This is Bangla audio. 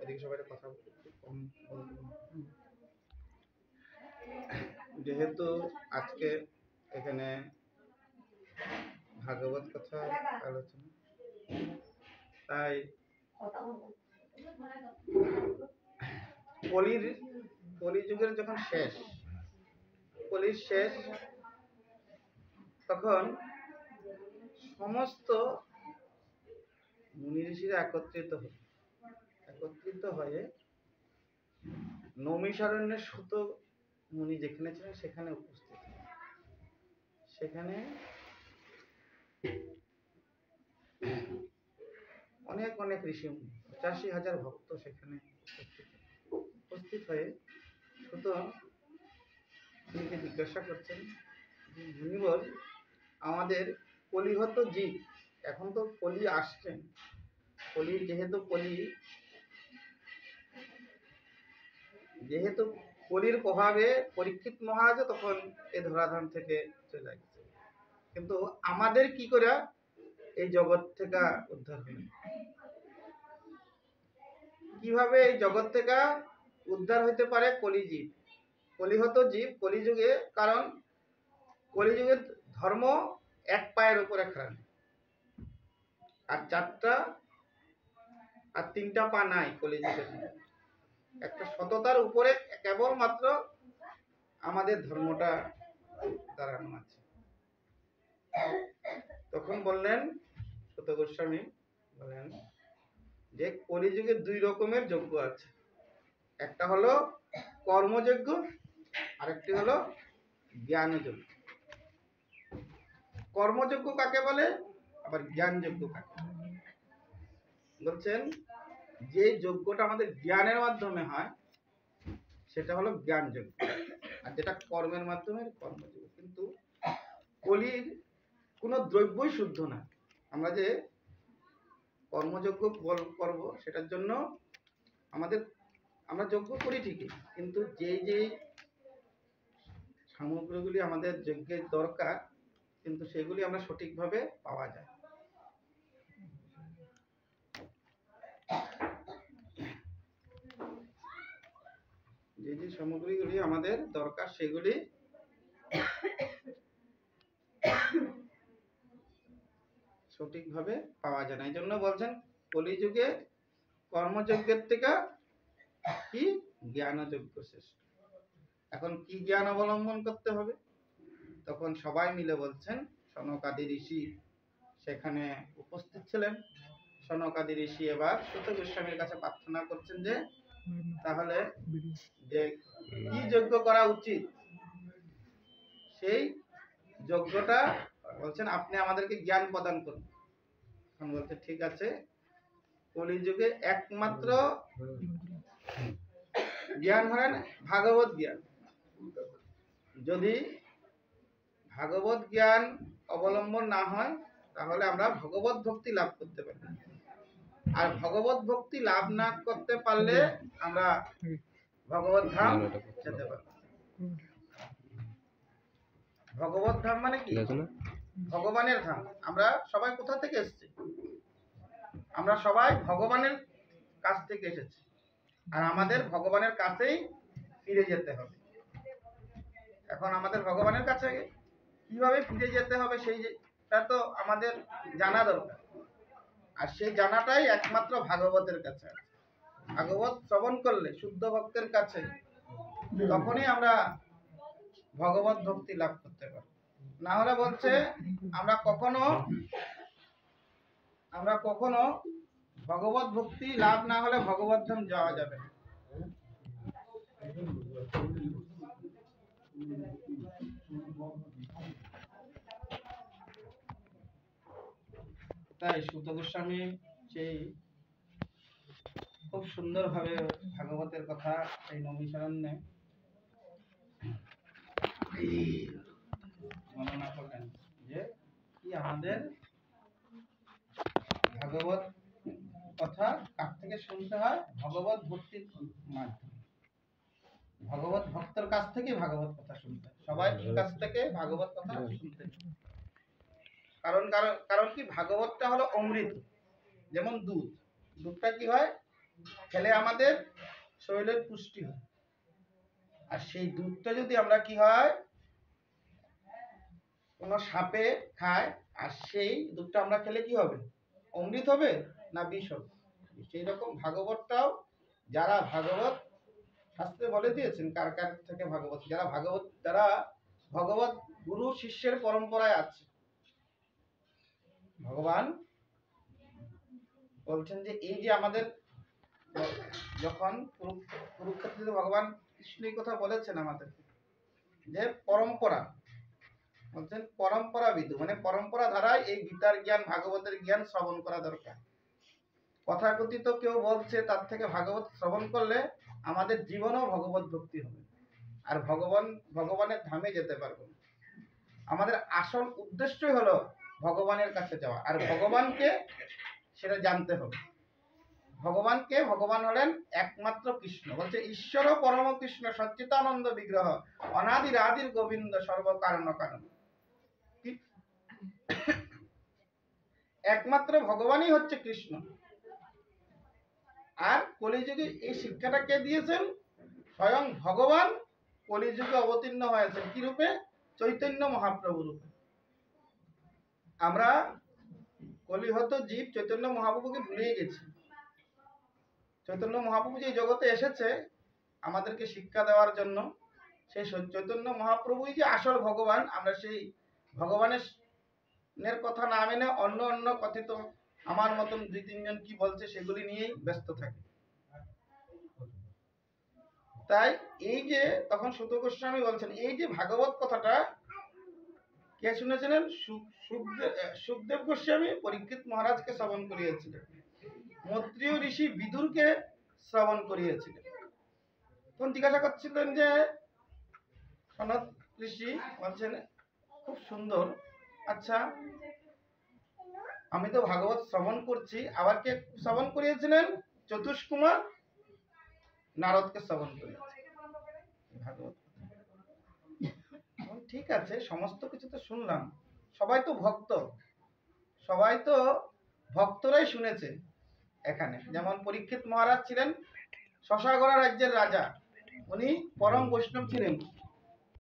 এদিকে সবাই কথা কম যেহেতু আজকে এখানে ভাগবত কথা আলোচনা, তাই কলিযুগের যখন শেষ, কলির শেষ, তখন সমস্ত মুনি ঋষিরা একত্রিত হয়ে নৈমিষারণ্যের সুত মুনি যেখানে ছিলেন সেখানে উপস্থিত। সেখানে অনেক অনেক ঋষি, 85,000 ভক্ত সেখানে উপস্থিত হয়ে সুত মুনিকে জিজ্ঞাসা করছেন, মুনিবর, আমাদের কলিহত জীব, এখন তো কলি আসছেন, যেহেতু কলির প্রভাবে পরীক্ষিত মহারাজ তখন এই ধরাধাম থেকে চলে গেছে, কিন্তু আমাদের কি করে এই জগৎ থেকে উদ্ধার হল? কিভাবে এই জগৎ থেকে উদ্ধার হইতে পারে? কলিহত জীব কলিযুগে, কারণ কলিযুগের ধর্ম এক পায়ের উপরে খাড়া, আর 4টা আর 3টা পা নাই কলিযুগের। একটা সততার উপরে কেবলমাত্র আমাদের ধর্মটা দাঁড়ানো আছে। তখন বললেন সুত গোস্বামী, বলেন যে কলিযুগে 2 রকমের যজ্ঞ আছে, একটা হলো কর্মযজ্ঞ, আরেকটি হলো জ্ঞানযজ্ঞ। কর্মযজ্ঞ কাকে বলে, আবার জ্ঞানযজ্ঞ কাকে বলছেন? যে যজ্ঞটা আমাদের জ্ঞানের মাধ্যমে হয় সেটা হলো জ্ঞানযজ্ঞ, আর যেটা কর্মের মাধ্যমে কর্মযজ্ঞ। কিন্তু কলির কোনো দ্রব্যই শুদ্ধ না। আমরা যে কর্মযজ্ঞ করব সেটার জন্য আমরা যজ্ঞ করি ঠিকই, কিন্তু যেই সামগ্রীগুলি আমাদের যজ্ঞের দরকার, কিন্তু সেগুলি আমরা সঠিকভাবে পাওয়া যায়। যে সামগ্রীগুলি আমাদের দরকার সেগুলি সঠিকভাবে পাওয়া যায় না। এই জন্য বলছেন কলিযুগে কর্মযজ্ঞের থেকে কি জ্ঞানযজ্ঞ শ্রেষ্ঠ। এখন কি জ্ঞান অবলম্বন করতে হবে? তখন সবাই মিলে বলছেন, সনকাদি ঋষি সেখানে উপস্থিত ছিলেন। সনকাদি ঋষি এবার সুত গোস্বামীর কাছে প্রার্থনা করছেন যে তাহলে যে কি যজ্ঞ করা উচিত, সেই যজ্ঞটা বলছেন আপনি আমাদেরকে জ্ঞান প্রদান করুন। এখন বলছে ঠিক আছে, কলিযুগে একমাত্র জ্ঞান হলেন ভাগবত জ্ঞান। যদি ভাগবত জ্ঞান অবলম্বন না হয় তাহলে আমরা ভগবত ভক্তি লাভ করতে পারি, আর ভগবত ভক্তি লাভ না করতে পারলে আমরা ভগবত ধাম যেতে পারবো। ভগবত ধাম মানে কি? ভগবানের ধাম। আমরা সবাই কোথা থেকে এসেছি? আমরা সবাই ভগবানের কাছ থেকে এসেছি, আর আমাদের ভগবানের কাছেই ফিরে যেতে হবে। এখন আমাদের ভগবানের কাছে কিভাবে ফিরে যেতে হবে সেইটা তো আমাদের জানা দরকার, আর সেই জানাটাই একমাত্র ভাগবতের কাছে আছে। ভাগবত শ্রবণ করলে শুদ্ধ ভক্তের কাছে, তখনই আমরা ভগবত ভক্তি লাভ করতে পারব। না হলে বলছে আমরা কখনো ভগবত ভক্তি লাভ না হলে ভগবত ধাম যাওয়া যাবে না। তাই সুত গোস্বামী সেই খুব সুন্দরভাবে ভাগবতের কথা এই নৈমিষারণ্যে বর্ণনা করলেন যে কি আমাদের ভাগবত কথা কার থেকে শুনতে হয়? ভগবত ভক্তির মাধ্যমে। ভগবত ভক্তের কাছ থেকে ভাগবত কথা শুনতে হয়, সবাই কাছ থেকে ভাগবত কথা শুনতে হয়। কারণ কি, ভাগবতটা হলো অমৃত, যেমন দুধটা কি হয়, খেলে আমাদের শরীরের পুষ্টি হয়। আর সেই দুধটা যদি আমরা কি হয় কোনো সাপে খায়, আর সেই দুধটা আমরা খেলে কি হবে? অমৃত হবে না বিষ হবে? সেই রকম ভাগবতটাও, যারা ভাগবত শাস্ত্রে বলে দিয়েছেন কার কার থেকে ভাগবত, যারা ভগবত গুরু শিষ্যের পরম্পরায় আছে, ভগবান বলছেন যে এই যে আমাদের যখন কুরুক্ষেত্রে ভগবান কৃষ্ণ এই কথা বলেছেন আমাদের যে পরম্পরা, বলছেন পরম্পরা বিদু, মানে পরম্পরা ধারায় এই গীতার জ্ঞান ভাগবতের জ্ঞান শ্রবণ করা দরকার। কথাকথিত কেউ বলছে তার থেকে ভাগবত শ্রবণ করলে আমাদের জীবনেও ভগবত ভক্তি হবে, আর ভগবানের ধামে যেতে পারবো। আমাদের আসল উদ্দেশ্যই হলো ভগবানের কাছে যাওয়া, আর ভগবানকে সেটা জানতে হবে। ভগবান হলেন একমাত্র কৃষ্ণ। বলছে ঈশ্বর পরম কৃষ্ণ সচ্চিদানন্দ বিগ্রহ অনাদির আদির গোবিন্দ সর্ব কারণ কারণ। একমাত্র ভগবানই হচ্ছে কৃষ্ণ। আর কলিযুগে এই শিক্ষাটা কে দিয়েছেন? স্বয়ং ভগবান কলিযুগে অবতীর্ণ হয়েছেন কি রূপে? চৈতন্য মহাপ্রভু রূপে। আমরা কলিহত জীব চৈতন্য মহাপ্রভুকে ভুলিয়ে গেছি। চৈতন্য মহাপ্রভু যে জগতে এসেছে আমাদেরকে শিক্ষা দেওয়ার জন্য, সেই চৈতন্য মহাপ্রভুই যে আসল ভগবান। আমরা সেই ভগবানের কথা না মেনে অন্য কথিত আমার মতন 2-3 জন কি বলছে সেগুলি নিয়েই ব্যস্ত থাকি। তাই এই যে তখন সুত গোস্বামী বলছেন এই যে ভাগবত কথাটা কে শুনেছিলেন? সুখদেব গোস্বামী পরীক্ষিত মহারাজকে শ্রবণ করিয়েছিলেন, মৈত্রেয় ঋষি বিদুরকে শ্রবণ করিয়েছিলেন। তখন জিজ্ঞাসা করছিলেন যে সনত ঋষি বলছেন খুব সুন্দর, আচ্ছা আমি তো ভাগবত শ্রবণ করছি, আবার কে শ্রবণ করিয়েছিলেন? চতুষ্কুমার নারদকে শ্রবণ করিয়েছিলেন ভাগবত। ঠিক আছে, সমস্ত কিছু তো শুনলাম, সবাই তো ভক্তরাই শুনেছে। এখানে যেমন পরীক্ষিত মহারাজ ছিলেন শশাগড়া রাজ্যের রাজা, উনি পরম বৈষ্ণব ছিলেন,